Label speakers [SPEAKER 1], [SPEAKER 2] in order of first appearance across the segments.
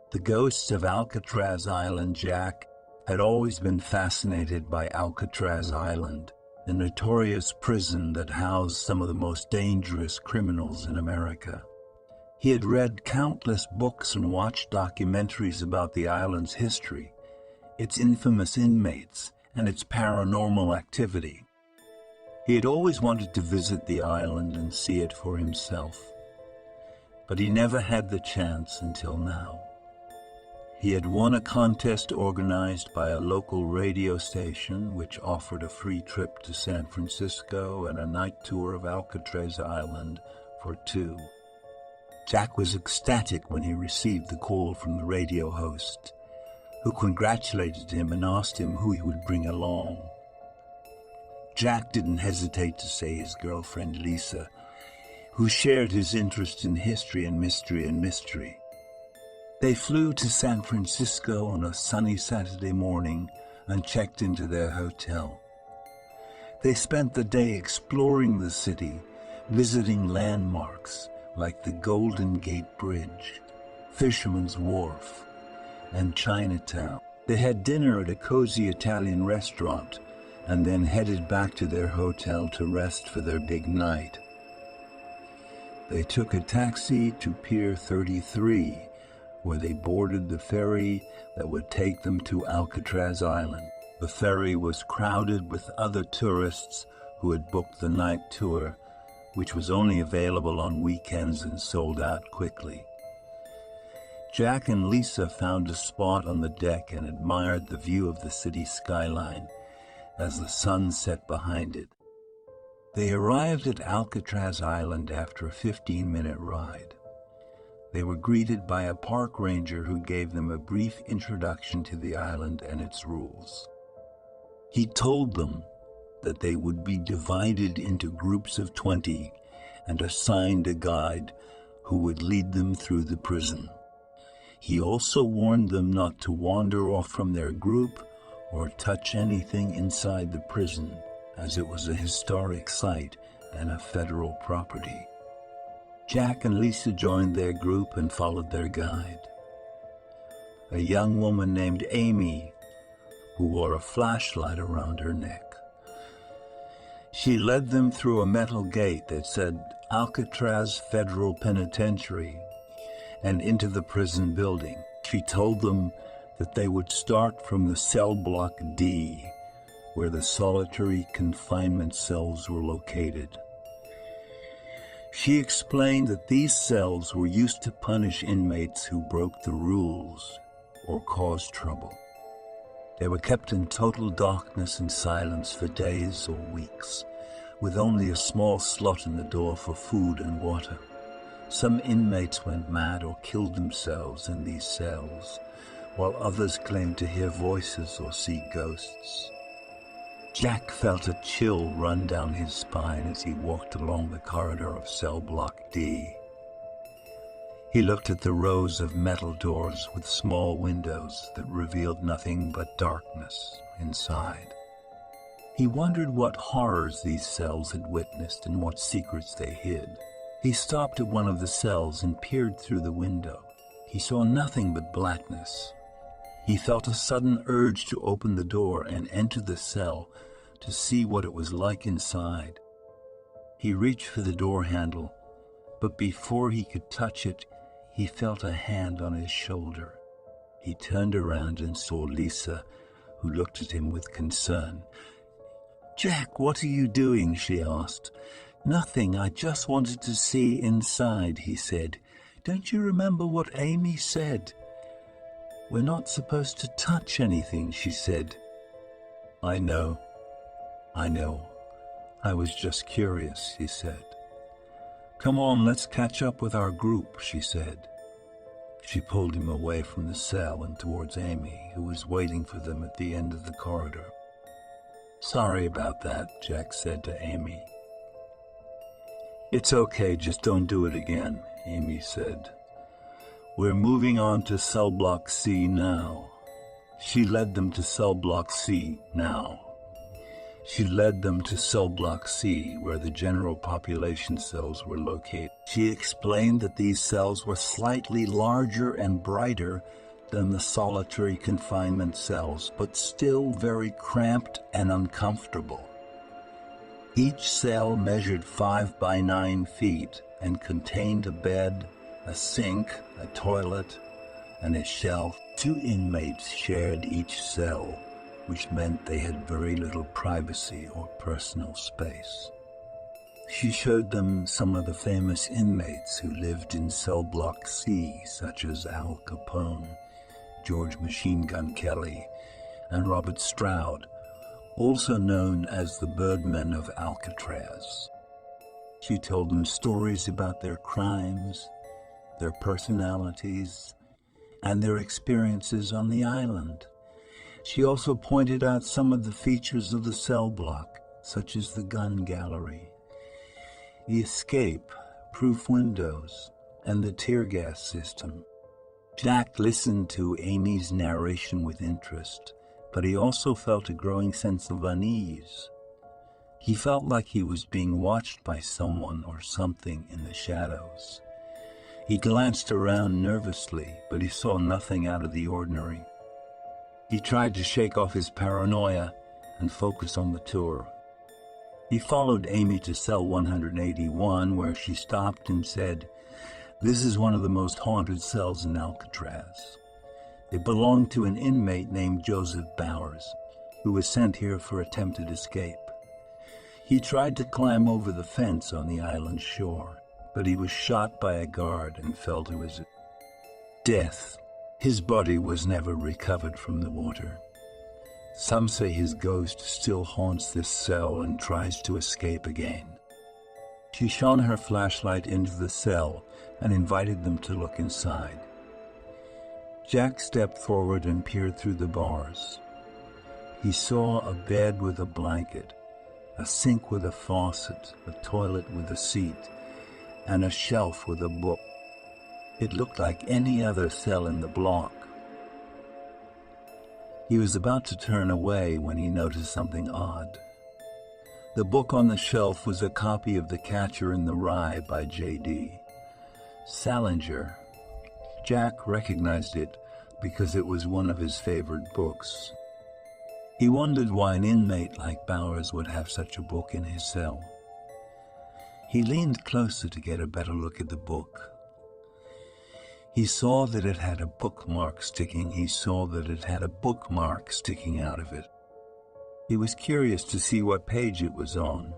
[SPEAKER 1] The ghosts of Alcatraz Island. Jack had always been fascinated by Alcatraz Island, the notorious prison that housed some of the most dangerous criminals in America. He had read countless books and watched documentaries about the island's history, its infamous inmates, and its paranormal activity. He had always wanted to visit the island and see it for himself, but he never had the chance until now. He had won a contest organized by a local radio station which offered a free trip to San Francisco and a night tour of Alcatraz Island for two. Jack was ecstatic when he received the call from the radio host, who congratulated him and asked him who he would bring along. Jack didn't hesitate to say his girlfriend Lisa, who shared his interest in history and mystery. They flew to San Francisco on a sunny Saturday morning and checked into their hotel. They spent the day exploring the city, visiting landmarks like the Golden Gate Bridge, Fisherman's Wharf, and Chinatown. They had dinner at a cozy Italian restaurant and then headed back to their hotel to rest for their big night. They took a taxi to Pier 33, where they boarded the ferry that would take them to Alcatraz Island. The ferry was crowded with other tourists who had booked the night tour, which was only available on weekends and sold out quickly. Jack and Lisa found a spot on the deck and admired the view of the city skyline as the sun set behind it. They arrived at Alcatraz Island after a 15-minute ride. They were greeted by a park ranger who gave them a brief introduction to the island and its rules. He told them that they would be divided into groups of 20 and assigned a guide who would lead them through the prison. He also warned them not to wander off from their group or touch anything inside the prison, as it was a historic site and a federal property. Jack and Lisa joined their group and followed their guide, a young woman named Amy, who wore a flashlight around her neck. She led them through a metal gate that said Alcatraz Federal Penitentiary and into the prison building. She told them that they would start from the cell block D, where the solitary confinement cells were located. She explained that these cells were used to punish inmates who broke the rules or caused trouble. They were kept in total darkness and silence for days or weeks, with only a small slot in the door for food and water. Some inmates went mad or killed themselves in these cells, while others claimed to hear voices or see ghosts. Jack felt a chill run down his spine as he walked along the corridor of cell block D. He looked at the rows of metal doors with small windows that revealed nothing but darkness inside. He wondered what horrors these cells had witnessed and what secrets they hid. He stopped at one of the cells and peered through the window. He saw nothing but blackness. He felt a sudden urge to open the door and enter the cell to see what it was like inside. He reached for the door handle, but before he could touch it, he felt a hand on his shoulder. He turned around and saw Lisa, who looked at him with concern. "Jack, what are you doing?" she asked. "Nothing, I just wanted to see inside," he said. "Don't you remember what Amy said?" "We're not supposed to touch anything," she said. I know. I was just curious," he said. "Come on, let's catch up with our group," she said. She pulled him away from the cell and towards Amy, who was waiting for them at the end of the corridor. "Sorry about that," Jack said to Amy. "It's okay, just don't do it again," Amy said. "We're moving on to cell block C now." She led them to cell block C now. She led them to cell block C, where the general population cells were located. She explained that these cells were slightly larger and brighter than the solitary confinement cells, but still very cramped and uncomfortable. Each cell measured 5 by 9 feet and contained a bed, a sink, a toilet, and a shelf. 2 inmates shared each cell, which meant they had very little privacy or personal space. She showed them some of the famous inmates who lived in cell block C, such as Al Capone, George Machine Gun Kelly, and Robert Stroud, also known as the Birdmen of Alcatraz. She told them stories about their crimes, their personalities, and their experiences on the island. She also pointed out some of the features of the cell block, such as the gun gallery, the escape-proof windows, and the tear gas system. Jack listened to Amy's narration with interest, but he also felt a growing sense of unease. He felt like he was being watched by someone or something in the shadows. He glanced around nervously, but he saw nothing out of the ordinary. He tried to shake off his paranoia and focus on the tour. He followed Amy to cell 181, where she stopped and said, "This is one of the most haunted cells in Alcatraz. It belonged to an inmate named Joseph Bowers, who was sent here for attempted escape. He tried to climb over the fence on the island shore, but he was shot by a guard and fell to his death. His body was never recovered from the water. Some say his ghost still haunts this cell and tries to escape again." She shone her flashlight into the cell and invited them to look inside. Jack stepped forward and peered through the bars. He saw a bed with a blanket, a sink with a faucet, a toilet with a seat, and a shelf with a book. It looked like any other cell in the block. He was about to turn away when he noticed something odd. The book on the shelf was a copy of The Catcher in the Rye by J.D. Salinger. Jack recognized it because it was one of his favorite books. He wondered why an inmate like Bowers would have such a book in his cell. He leaned closer to get a better look at the book. He saw that it had a bookmark sticking. Out of it. He was curious to see what page it was on.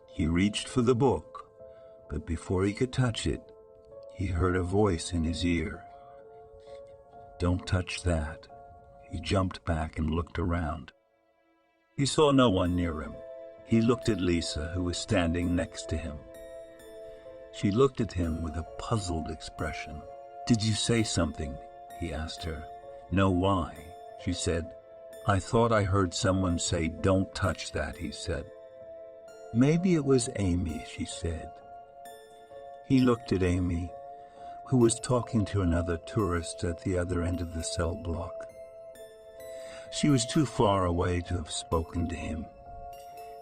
[SPEAKER 1] He reached for the book, but before he could touch it, he heard a voice in his ear. "Don't touch that." He jumped back and looked around. He saw no one near him. He looked at Lisa, who was standing next to him. She looked at him with a puzzled expression. "Did you say something?" he asked her. "No, why?" she said. "I thought I heard someone say, 'Don't touch that,'" he said. "Maybe it was Amy," she said. He looked at Amy, who was talking to another tourist at the other end of the cell block. She was too far away to have spoken to him.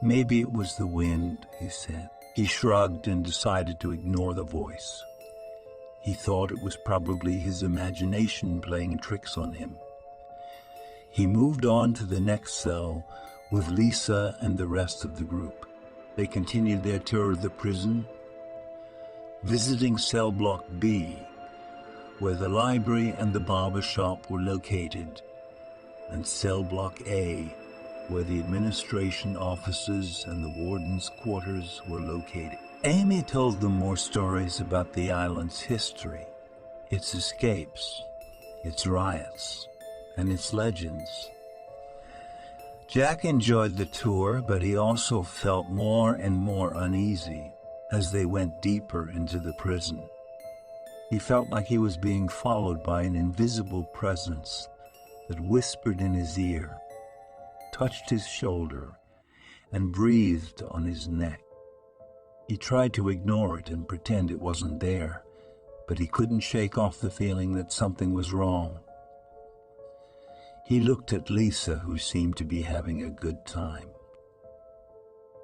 [SPEAKER 1] "Maybe it was the wind," he said. He shrugged and decided to ignore the voice. He thought it was probably his imagination playing tricks on him. He moved on to the next cell with Lisa and the rest of the group. They continued their tour of the prison, visiting cell block B, where the library and the barber shop were located, and cell block A, where the administration offices and the warden's quarters were located. Amy told them more stories about the island's history, its escapes, its riots, and its legends. Jack enjoyed the tour, but he also felt more and more uneasy as they went deeper into the prison. He felt like he was being followed by an invisible presence that whispered in his ear, touched his shoulder, and breathed on his neck. He tried to ignore it and pretend it wasn't there, but he couldn't shake off the feeling that something was wrong. He looked at Lisa, who seemed to be having a good time.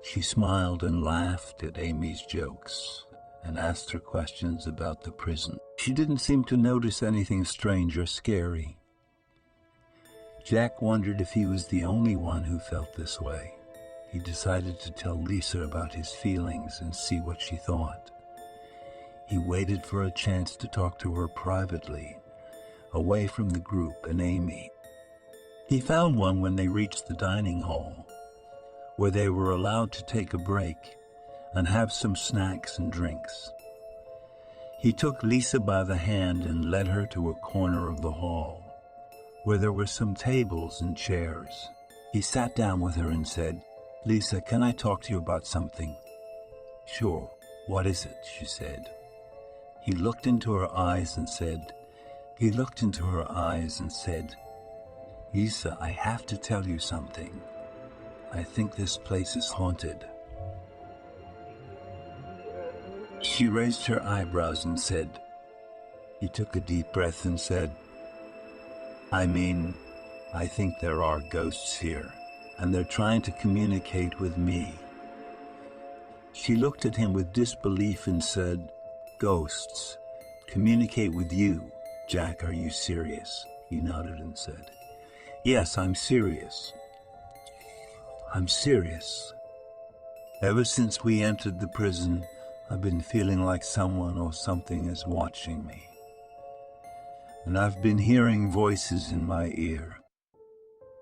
[SPEAKER 1] She smiled and laughed at Amy's jokes and asked her questions about the prison. She didn't seem to notice anything strange or scary. Jack wondered if he was the only one who felt this way. He decided to tell Lisa about his feelings and see what she thought. He waited for a chance to talk to her privately, away from the group and Amy. He found one when they reached the dining hall, where they were allowed to take a break and have some snacks and drinks. He took Lisa by the hand and led her to a corner of the hall, where there were some tables and chairs. He sat down with her and said, "Lisa, can I talk to you about something?" "Sure. What is it?" she said. He looked into her eyes and said, "Lisa, I have to tell you something. I think this place is haunted." She raised her eyebrows and said, he took a deep breath and said, I think there are ghosts here, and they're trying to communicate with me." She looked at him with disbelief and said, "Ghosts? Communicate with you? Jack, are you serious?" He nodded and said, "Yes, I'm serious. I'm serious. Ever since we entered the prison, I've been feeling like someone or something is watching me. And I've been hearing voices in my ear.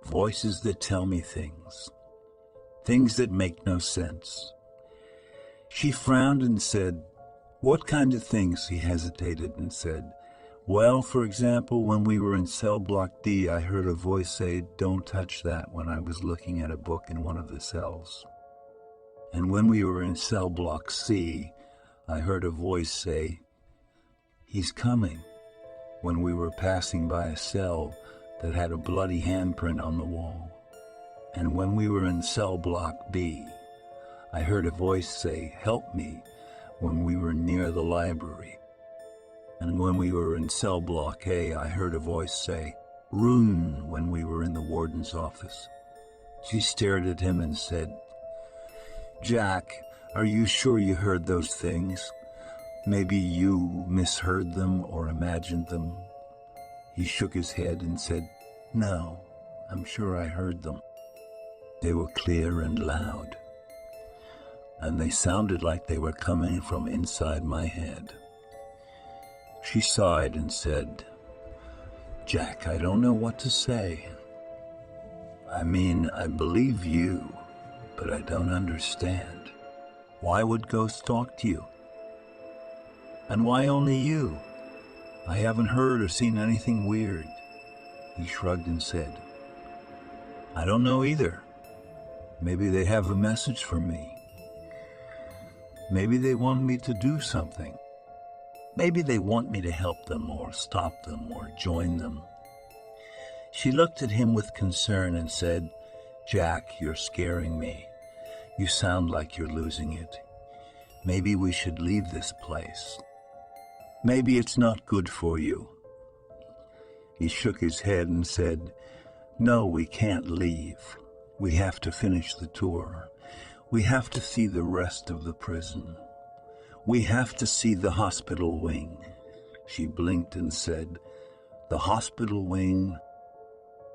[SPEAKER 1] Voices that tell me things that make no sense." She frowned and said, "What kind of things?" He hesitated and said, "Well, for example, when we were in cell block D, I heard a voice say, 'Don't touch that,' when I was looking at a book in one of the cells. And when we were in cell block C, I heard a voice say, 'He's coming,' when we were passing by a cell that had a bloody handprint on the wall. And when we were in cell block B, I heard a voice say, 'Help me,' when we were near the library. And when we were in cell block A, I heard a voice say, 'Rune,' when we were in the warden's office." She stared at him and said, "Jack, are you sure you heard those things? Maybe you misheard them or imagined them?" He shook his head and said, "No, I'm sure I heard them. They were clear and loud, and they sounded like they were coming from inside my head." She sighed and said, "Jack, I don't know what to say. I believe you, but I don't understand. Why would ghosts talk to you? And why only you? I haven't heard or seen anything weird." He shrugged and said, "I don't know either. Maybe they have a message for me. Maybe they want me to do something. Maybe they want me to help them or stop them or join them." She looked at him with concern and said, "Jack, you're scaring me. You sound like you're losing it. Maybe we should leave this place. Maybe it's not good for you." He shook his head and said, "No, we can't leave. We have to finish the tour. We have to see the rest of the prison. We have to see the hospital wing." She blinked and said, "The hospital wing?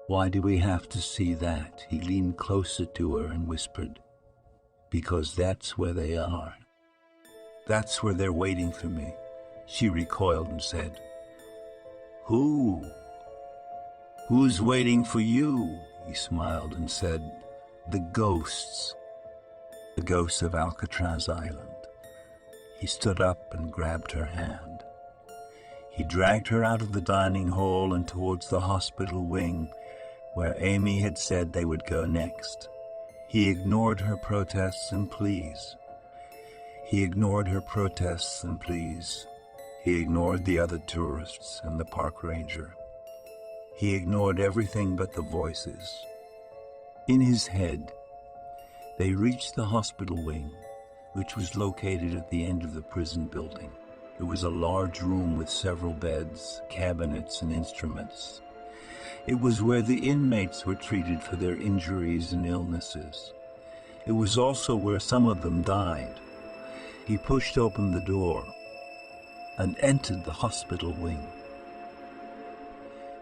[SPEAKER 1] Why do we have to see that?" He leaned closer to her and whispered, "Because that's where they are. That's where they're waiting for me." She recoiled and said, "Who? Who's waiting for you?" He smiled and said, "The ghosts. The ghosts of Alcatraz Island." He stood up and grabbed her hand. He dragged her out of the dining hall and towards the hospital wing, where Amy had said they would go next. He ignored her protests and pleas. He ignored her protests and pleas. He ignored the other tourists and the park ranger. He ignored everything but the voices. In his head, they reached the hospital wing, which was located at the end of the prison building. It was a large room with several beds, cabinets, and instruments. It was where the inmates were treated for their injuries and illnesses. It was also where some of them died. He pushed open the door and entered the hospital wing.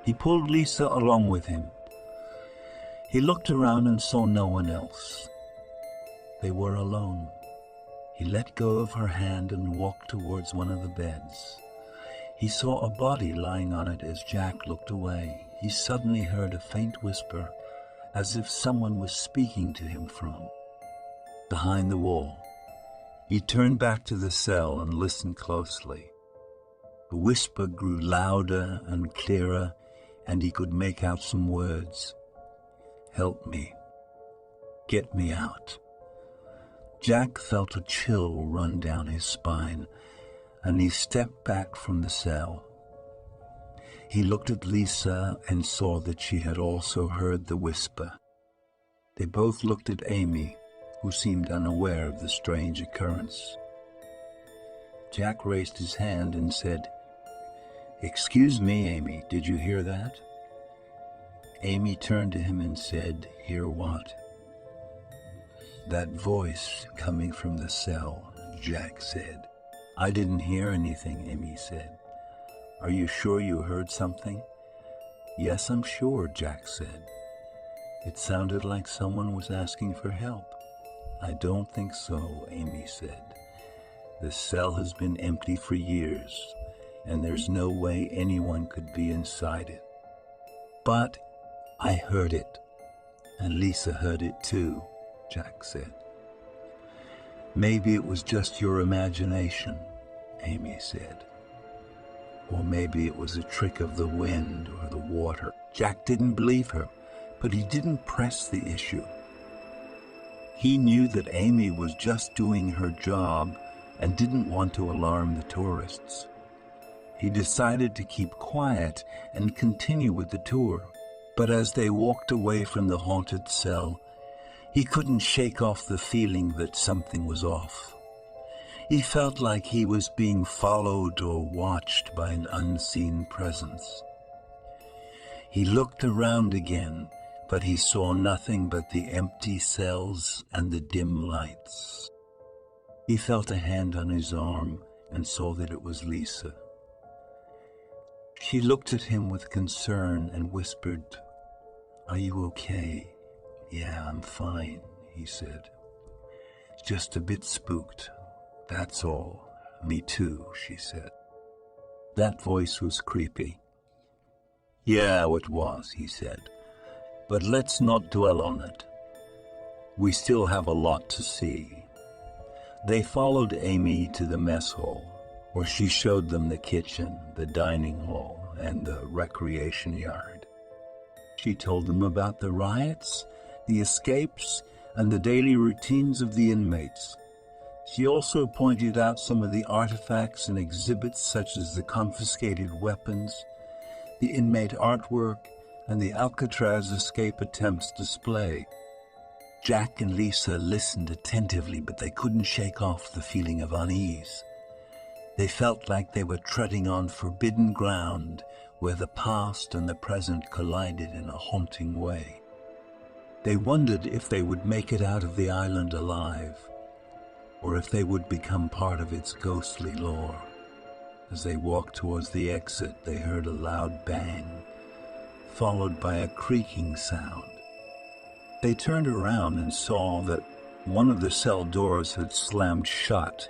[SPEAKER 1] He pulled Lisa along with him. He looked around and saw no one else. They were alone. He let go of her hand and walked towards one of the beds. He saw a body lying on it as Jack looked away. He suddenly heard a faint whisper, as if someone was speaking to him from behind the wall. He turned back to the cell and listened closely. The whisper grew louder and clearer, and he could make out some words. "Help me. Get me out." Jack felt a chill run down his spine, and he stepped back from the cell. He looked at Lisa and saw that she had also heard the whisper. They both looked at Amy, who seemed unaware of the strange occurrence. Jack raised his hand and said, "Excuse me, Amy, did you hear that?" Amy turned to him and said, "Hear what?" "That voice coming from the cell," Jack said. "I didn't hear anything," Amy said. "Are you sure you heard something?" "Yes, I'm sure," Jack said. "It sounded like someone was asking for help." "I don't think so," Amy said. "The cell has been empty for years, and there's no way anyone could be inside it. But I heard it, and Lisa heard it too," Jack said. "Maybe it was just your imagination," Amy said. "Or maybe it was a trick of the wind or the water." Jack didn't believe her, but he didn't press the issue. He knew that Amy was just doing her job and didn't want to alarm the tourists. He decided to keep quiet and continue with the tour. But as they walked away from the haunted cell, he couldn't shake off the feeling that something was off. He felt like he was being followed or watched by an unseen presence. He looked around again, but he saw nothing but the empty cells and the dim lights. He felt a hand on his arm and saw that it was Lisa. She looked at him with concern and whispered, "Are you okay?" "Yeah, I'm fine," he said. "Just a bit spooked, that's all." "Me too," she said. That voice was creepy. "Yeah, it was," he said. "But let's not dwell on it. We still have a lot to see." They followed Amy to the mess hall, where she showed them the kitchen, the dining hall, and the recreation yard. She told them about the riots, the escapes, and the daily routines of the inmates. She also pointed out some of the artifacts and exhibits, such as the confiscated weapons, the inmate artwork, and the Alcatraz escape attempts display. Jack and Lisa listened attentively, but they couldn't shake off the feeling of unease. They felt like they were treading on forbidden ground, where the past and the present collided in a haunting way. They wondered if they would make it out of the island alive, or if they would become part of its ghostly lore. As they walked towards the exit, they heard a loud bang, followed by a creaking sound. They turned around and saw that one of the cell doors had slammed shut,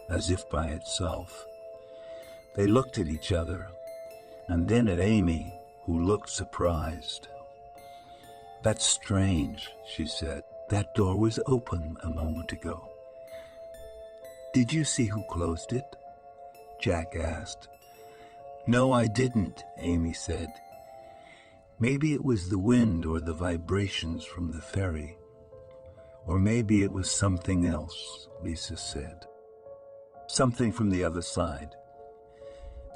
[SPEAKER 1] as if by itself. They looked at each other, and then at Amy, who looked surprised. "That's strange," she said. "That door was open a moment ago." "Did you see who closed it?" Jack asked. "No, I didn't," Amy said. "Maybe it was the wind or the vibrations from the ferry. Or maybe it was something else," Lisa said. "Something from the other side."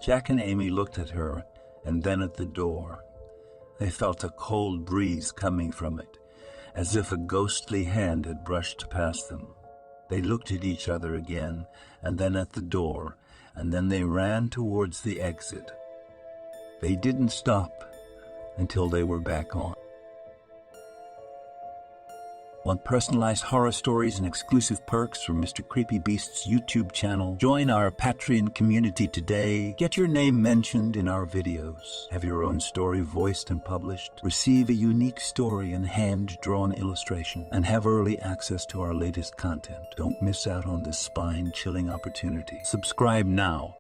[SPEAKER 1] Jack and Amy looked at her and then at the door. They felt a cold breeze coming from it, as if a ghostly hand had brushed past them. They looked at each other again, and then at the door, and then they ran towards the exit. They didn't stop. until they were back on. Want personalized horror stories and exclusive perks from Mr. Creepybeast's YouTube channel? Join our Patreon community today. Get your name mentioned in our videos. Have your own story voiced and published. Receive a unique story and hand-drawn illustration. And have early access to our latest content. Don't miss out on this spine-chilling opportunity. Subscribe now